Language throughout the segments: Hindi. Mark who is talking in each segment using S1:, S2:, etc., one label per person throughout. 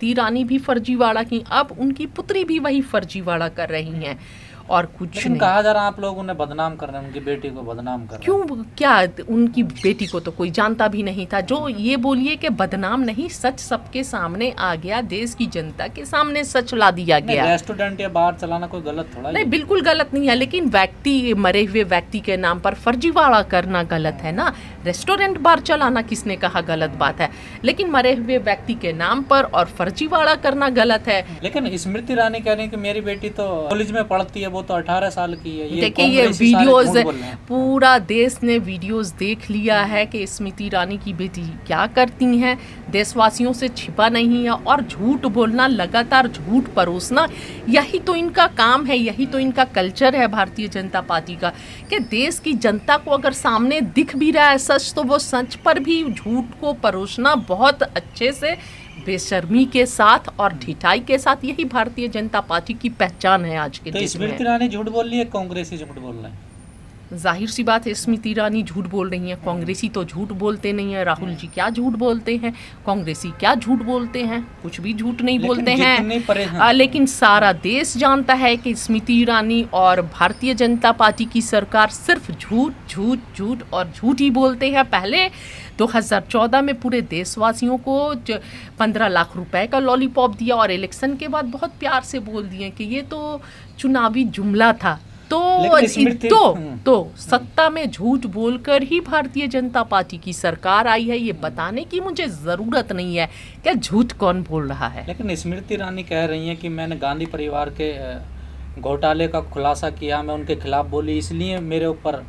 S1: स्मृति ईरानी भी फर्जीवाड़ा की, अब उनकी पुत्री भी वही फर्जीवाड़ा कर रही हैं और कुछ नहीं।
S2: कहा जा रहा है आप लोग उन्हें बदनाम कर रहे हैं, उनकी बेटी को बदनाम कर रहे हैं।
S1: क्यों, क्या उनकी बेटी को तो कोई जानता भी नहीं था। जो ये बोलिए कि बदनाम नहीं, सच सबके सामने आ गया, देश की जनता के सामने सच ला दिया गया।
S2: रेस्टोरेंट या बार चलाना कोई गलत थोड़ा
S1: नहीं, बिल्कुल गलत नहीं है, लेकिन व्यक्ति, मरे हुए व्यक्ति के नाम पर फर्जीवाड़ा करना गलत है ना। रेस्टोरेंट बार चलाना किसने कहा गलत बात है, लेकिन मरे हुए व्यक्ति के नाम पर और फर्जीवाड़ा करना गलत है।
S2: लेकिन स्मृति ईरानी कह रही है कि मेरी बेटी तो कॉलेज में पढ़ती है, वो तो 18 साल की है।
S1: देखिए ये वीडियोस, पूरा देश ने वीडियोस देख लिया है कि स्मृति ईरानी की बेटी क्या करती हैं, देशवासियों से छिपा नहीं है। और झूठ बोलना, लगातार झूठ परोसना, यही तो इनका काम है, यही तो इनका कल्चर है भारतीय जनता पार्टी का, कि देश की जनता को अगर सामने दिख भी रहा है सच, तो वो सच पर भी झूठ को परोसना बहुत अच्छे से, बेशर्मी के साथ और ढिठाई के साथ, यही भारतीय जनता पार्टी की पहचान है आज के
S2: तो
S1: देश में।
S2: स्मृति ईरानी झूठ बोल रही है, कांग्रेसी झूठ बोल रहे हैं?
S1: जाहिर सी बात है स्मृति ईरानी झूठ बोल रही हैं, कांग्रेसी तो झूठ बोलते नहीं है। राहुल जी क्या झूठ बोलते हैं, कांग्रेसी क्या झूठ बोलते हैं, कुछ भी झूठ नहीं बोलते हैं। लेकिन सारा देश जानता है कि स्मृति ईरानी और भारतीय जनता पार्टी की सरकार सिर्फ झूठ झूठ झूठ और झूठ ही बोलते हैं। पहले 2014 में पूरे देशवासियों को 15 लाख रुपए का लॉलीपॉप दिया और इलेक्शन के बाद बहुत प्यार से बोल दिए कि ये तो चुनावी जुमला था। तो सत्ता में झूठ बोलकर ही भारतीय जनता पार्टी की सरकार आई है। ये बताने की मुझे जरूरत नहीं है कि झूठ कौन बोल रहा है।
S2: लेकिन स्मृति ईरानी कह रही है कि मैंने गांधी परिवार के घोटाले का खुलासा किया, मैं उनके खिलाफ बोली, इसलिए मेरे ऊपर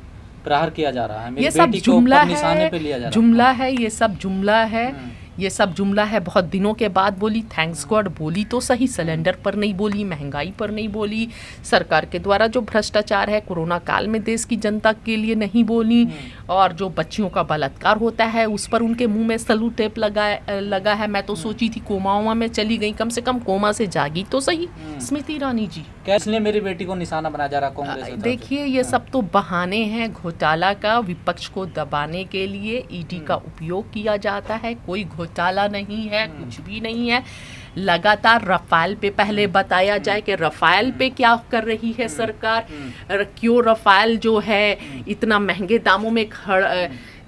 S2: प्रहार किया जा रहा है, मेरी बेटी को निशाने पे लिया जा रहा है।
S1: जुमला है, ये सब जुमला है, ये सब जुमला है। बहुत दिनों के बाद बोली, थैंक्स गॉड बोली तो सही, सिलेंडर पर नहीं बोली, महंगाई पर नहीं बोली, सरकार के द्वारा जो भ्रष्टाचार है कोरोना काल में देश की जनता के लिए नहीं बोली, और जो बच्चियों का बलात्कार होता है उस पर उनके मुंह में सलू टेप लगा है। मैं तो सोची थी कोमा में चली गई, कम से कम कोमा से जागी तो सही स्मृति ईरानी जी।
S2: इसलिए मेरी बेटी को निशाना बनाया जा रहा कांग्रेस।
S1: देखिए ये सब तो बहाने हैं घोटाला का, विपक्ष को दबाने के लिए ईडी का उपयोग किया जाता है। कोई घोटाला नहीं है, कुछ भी नहीं है। लगातार रफाल पे पहले बताया जाए कि रफाल पे क्या कर रही है सरकार, क्यों रफाल जो है इतना महंगे दामों में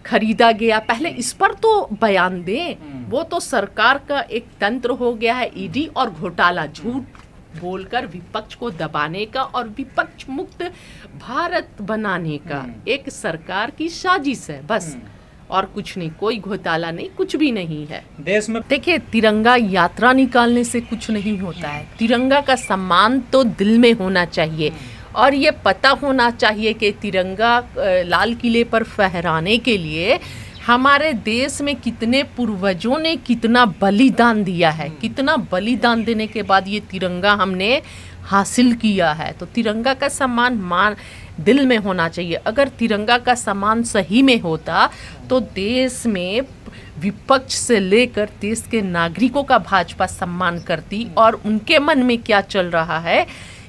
S1: खरीदा गया, पहले इस पर तो बयान दें। वो तो सरकार का एक तंत्र हो गया है ईडी, और घोटाला झूठ बोलकर विपक्ष को दबाने का और विपक्ष मुक्त भारत बनाने का एक सरकार की साजिश है बस, और कुछ नहीं। कोई घोटाला नहीं, कुछ भी नहीं है
S2: देश में।
S1: देखिए तिरंगा यात्रा निकालने से कुछ नहीं होता है। तिरंगा का सम्मान तो दिल में होना चाहिए, और ये पता होना चाहिए कि तिरंगा लाल किले पर फहराने के लिए हमारे देश में कितने पूर्वजों ने कितना बलिदान दिया है, कितना बलिदान देने के बाद ये तिरंगा हमने हासिल किया है। तो तिरंगा का सम्मान दिल में होना चाहिए। अगर तिरंगा का सम्मान सही में होता तो देश में विपक्ष से लेकर देश के नागरिकों का भाजपा सम्मान करती, और उनके मन में क्या चल रहा है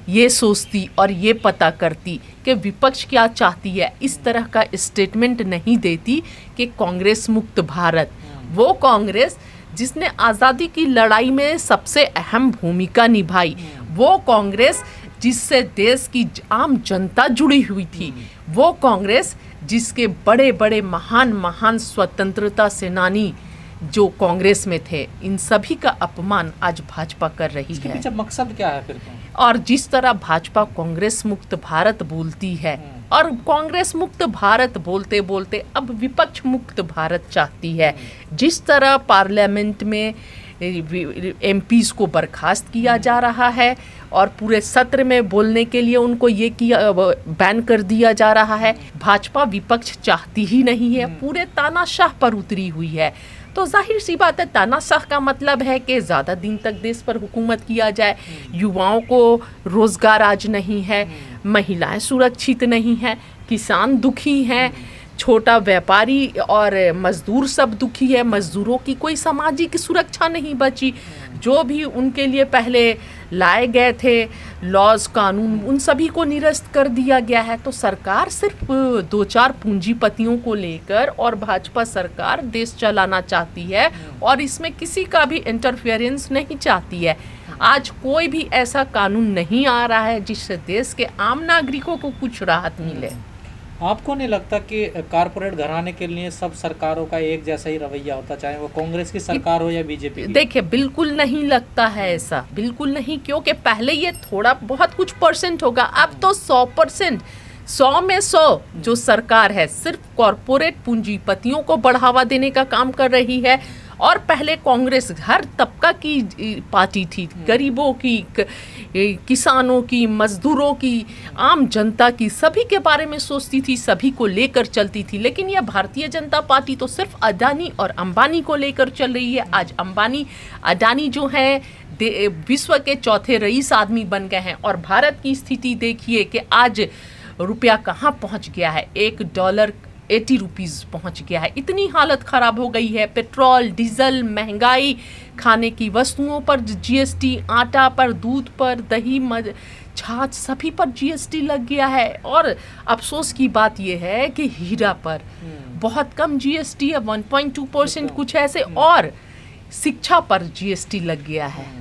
S1: ये सोचती और ये पता करती कि विपक्ष क्या चाहती है। इस तरह का स्टेटमेंट नहीं देती कि कांग्रेस मुक्त भारत। वो कांग्रेस जिसने आज़ादी की लड़ाई में सबसे अहम भूमिका निभाई, वो कांग्रेस जिससे देश की आम जनता जुड़ी हुई थी, वो कांग्रेस जिसके बड़े बड़े महान स्वतंत्रता सेनानी जो कांग्रेस में थे, इन सभी का अपमान आज भाजपा कर रही है।
S2: इसके पीछे मकसद क्या है फिर?
S1: और जिस तरह भाजपा कांग्रेस मुक्त भारत बोलती है, और कांग्रेस मुक्त भारत बोलते बोलते अब विपक्ष मुक्त भारत चाहती है। जिस तरह पार्लियामेंट में एमपीज़ को बर्खास्त किया जा रहा है और पूरे सत्र में बोलने के लिए उनको ये किया बैन कर दिया जा रहा है, भाजपा विपक्ष चाहती ही नहीं है, पूरे तानाशाह पर उतरी हुई है। तो जाहिर सी बात है तानाशाह का मतलब है कि ज़्यादा दिन तक देश पर हुकूमत किया जाए, युवाओं को रोज़गार आज नहीं है, महिलाएं सुरक्षित नहीं हैं, किसान दुखी हैं, छोटा व्यापारी और मजदूर सब दुखी है, मजदूरों की कोई सामाजिक सुरक्षा नहीं बची। जो भी उनके लिए पहले लाए गए थे लॉज, कानून, उन सभी को निरस्त कर दिया गया है। तो सरकार सिर्फ 2-4 पूंजीपतियों को लेकर और भाजपा सरकार देश चलाना चाहती है और इसमें किसी का भी इंटरफेरेंस नहीं चाहती है। आज कोई भी ऐसा कानून नहीं आ रहा है जिससे देश के आम नागरिकों को कुछ राहत मिले।
S2: आपको नहीं लगता कि कारपोरेट घराने के लिए सब सरकारों का एक जैसा ही रवैया होता, चाहे वो कांग्रेस की सरकार हो या बीजेपी की?
S1: देखिए, बिल्कुल नहीं लगता है ऐसा, बिल्कुल नहीं। क्योंकि पहले ये थोड़ा बहुत कुछ परसेंट होगा, अब तो 100%, 100 में 100 जो सरकार है सिर्फ कॉरपोरेट पूंजीपतियों को बढ़ावा देने का काम कर रही है। और पहले कांग्रेस हर तबका की पार्टी थी, गरीबों की, किसानों की, मजदूरों की, आम जनता की, सभी के बारे में सोचती थी, सभी को लेकर चलती थी। लेकिन यह भारतीय जनता पार्टी तो सिर्फ अडानी और अंबानी को लेकर चल रही है। आज अंबानी, अडानी जो है विश्व के चौथे रईस आदमी बन गए हैं। और भारत की स्थिति देखिए कि आज रुपया कहाँ पहुँच गया है, $1 80 रुपीज़ पहुँच गया है। इतनी हालत ख़राब हो गई है। पेट्रोल, डीजल, महंगाई, खाने की वस्तुओं पर जीएसटी, आटा पर, दूध पर, दही, छाछ, सभी पर जीएसटी लग गया है। और अफसोस की बात यह है कि हीरा पर बहुत कम जीएसटी है, 1.2% कुछ ऐसे। और शिक्षा पर जीएसटी लग गया है,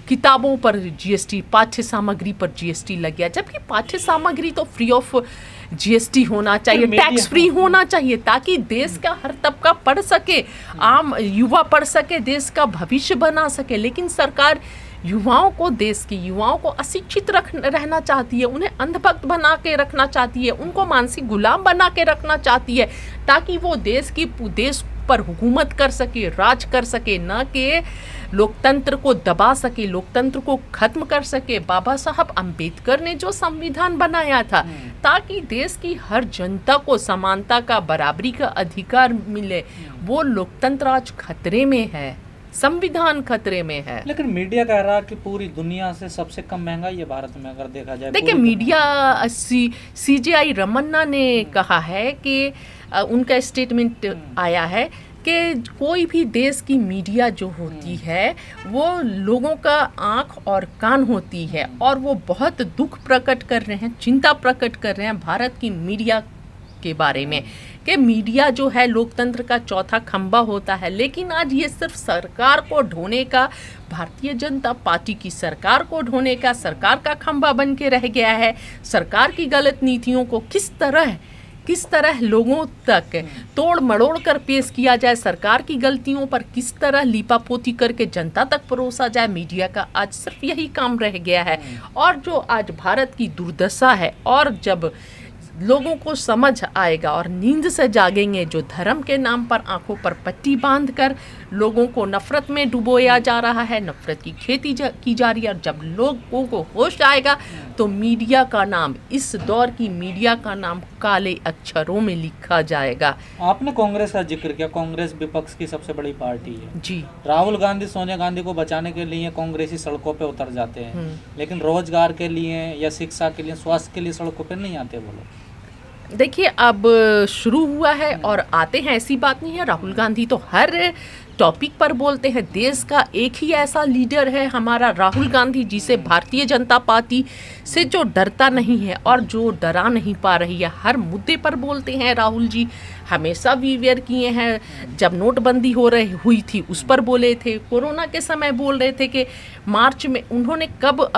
S1: किताबों पर जीएसटी, पाठ्य सामग्री पर जीएसटी लग गया। जबकि पाठ्य सामग्री तो फ्री ऑफ जीएसटी होना चाहिए, टैक्स फ्री होना चाहिए, ताकि देश का हर तबका पढ़ सके, आम युवा पढ़ सके, देश का भविष्य बना सके। लेकिन सरकार युवाओं को, देश के युवाओं को अशिक्षित रहना चाहती है, उन्हें अंधभक्त बना के रखना चाहती है, उनको मानसिक गुलाम बना के रखना चाहती है, ताकि वो देश पर हुकूमत कर सके, राज कर सके, न कि लोकतंत्र को दबा सके, लोकतंत्र को खत्म कर सके। बाबा साहब अंबेडकर ने जो संविधान बनाया था ताकि देश की हर जनता को समानता का, बराबरी का अधिकार मिले, वो लोकतंत्र आज खतरे में है, संविधान खतरे में है।
S2: लेकिन मीडिया कह रहा है कि पूरी दुनिया से सबसे कम महंगाई है भारत में, अगर देखा जाए।
S1: देखिए, मीडिया CJI रमन्ना ने कहा है कि उनका स्टेटमेंट आया है कि कोई भी देश की मीडिया जो होती है वो लोगों का आँख और कान होती है। और वो बहुत दुख प्रकट कर रहे हैं, चिंता प्रकट कर रहे हैं भारत की मीडिया के बारे में, कि मीडिया जो है लोकतंत्र का चौथा खंभा होता है। लेकिन आज ये सिर्फ सरकार को ढोने का, भारतीय जनता पार्टी की सरकार को ढोने का, सरकार का खंभा बन के रह गया है। सरकार की गलत नीतियों को किस तरह लोगों तक तोड़ मड़ोड़ कर पेश किया जाए, सरकार की गलतियों पर किस तरह लीपापोती करके जनता तक परोसा जाए, मीडिया का आज सिर्फ यही काम रह गया है। और जो आज भारत की दुर्दशा है, और जब लोगों को समझ आएगा और नींद से जागेंगे, जो धर्म के नाम पर आंखों पर पट्टी बांधकर लोगों को नफरत में डुबोया जा रहा है, नफरत की खेती की जा रही है, और जब लोगों को होश आएगा तो मीडिया का नाम, इस दौर की मीडिया का नाम काले अक्षरों में लिखा जाएगा।
S2: आपने कांग्रेस का जिक्र किया, कांग्रेस विपक्ष की सबसे बड़ी पार्टी है
S1: जी।
S2: राहुल गांधी सोनिया गांधी को बचाने के लिए कांग्रेसी सड़कों पे उतर जाते हैं, लेकिन रोजगार के लिए या शिक्षा के लिए, स्वास्थ्य के लिए सड़कों पे नहीं आते वो लोग।
S1: देखिए, अब शुरू हुआ है और आते हैं, ऐसी बात नहीं है। राहुल गांधी तो हर टॉपिक पर बोलते हैं। देश का एक ही ऐसा लीडर है हमारा राहुल गांधी, जिसे भारतीय जनता पार्टी से जो डरता नहीं है और जो डरा नहीं पा रही है। हर मुद्दे पर बोलते हैं राहुल जी, हमेशा वीवेयर किए हैं। जब नोटबंदी हुई थी उस पर बोले थे, कोरोना के समय बोल रहे थे कि मार्च में उन्होंने कब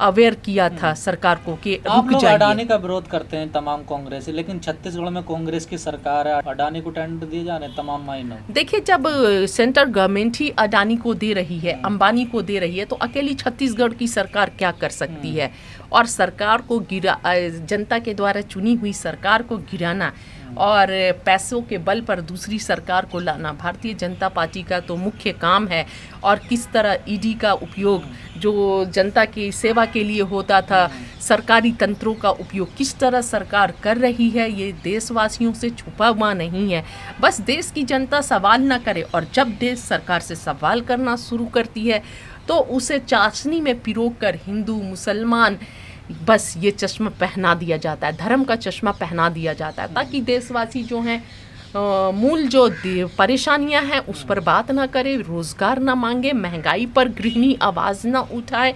S1: अवेयर किया था सरकार को कि
S2: आप लोग अडानी का विरोध करते हैं तमाम कांग्रेसी, लेकिन छत्तीसगढ़ में कांग्रेस की सरकार है, अडानी को टेंडर दिए जा रहे हैं तमाम मायनों।
S1: देखिए, जब सेंट्रल गवर्नमेंट ही अडानी को दे रही है, अंबानी को दे रही है, तो अकेली छत्तीसगढ़ की सरकार क्या कर सकती है। और सरकार को जनता के द्वारा चुनी हुई सरकार को गिराना और पैसों के बल पर दूसरी सरकार को लाना भारतीय जनता पार्टी का तो मुख्य काम है। और किस तरह ईडी का उपयोग जो जनता की सेवा के लिए होता था, सरकारी तंत्रों का उपयोग किस तरह सरकार कर रही है, ये देशवासियों से छुपा हुआ नहीं है। बस देश की जनता सवाल ना करे, और जब देश सरकार से सवाल करना शुरू करती है तो उसे चाशनी में पिरोकर हिंदू, मुसलमान, बस ये चश्मा पहना दिया जाता है, धर्म का चश्मा पहना दिया जाता है, ताकि देशवासी जो हैं मूल जो परेशानियां हैं उस पर बात ना करे, रोज़गार ना मांगे, महंगाई पर गृहिणी आवाज़ ना उठाए,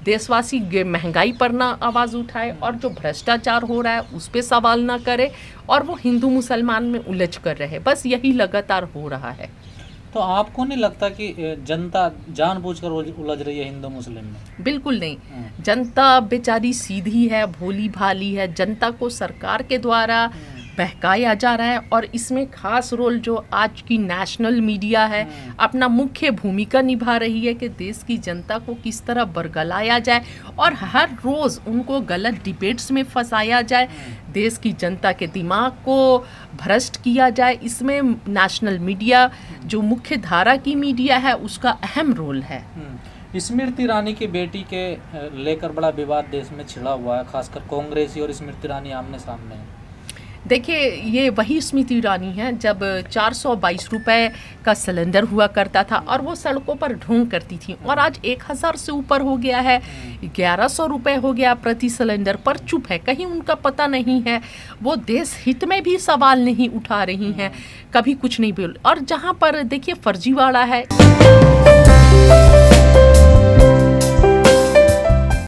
S1: देशवासी महंगाई पर ना आवाज़ उठाए, और जो भ्रष्टाचार हो रहा है उस पर सवाल ना करे, और वो हिंदू मुसलमान में उलझ कर रहे। बस यही लगातार हो रहा है।
S2: तो आपको नहीं लगता कि जनता जानबूझकर उलझ रही है हिंदू मुस्लिम में?
S1: बिल्कुल नहीं, जनता बेचारी सीधी है, भोली भाली है। जनता को सरकार के द्वारा बहकाया जा रहा है, और इसमें खास रोल जो आज की नेशनल मीडिया है अपना मुख्य भूमिका निभा रही है कि देश की जनता को किस तरह बरगलाया जाए और हर रोज़ उनको गलत डिबेट्स में फंसाया जाए, देश की जनता के दिमाग को भ्रष्ट किया जाए। इसमें नेशनल मीडिया जो मुख्य धारा की मीडिया है उसका अहम रोल है।
S2: स्मृति ईरानी की बेटी के लेकर बड़ा विवाद देश में छिड़ा हुआ है, खासकर कांग्रेसी और स्मृति ईरानी आमने सामने हैं।
S1: देखिए, ये वही स्मृति ईरानी है जब 422 रुपए का सिलेंडर हुआ करता था और वो सड़कों पर ढोंग करती थी, और आज 1000 से ऊपर हो गया है, 1100 रुपये हो गया प्रति सिलेंडर पर। चुप है, कहीं उनका पता नहीं है, वो देश हित में भी सवाल नहीं उठा रही हैं, कभी कुछ नहीं बोल। और जहाँ पर देखिए फर्जीवाड़ा है।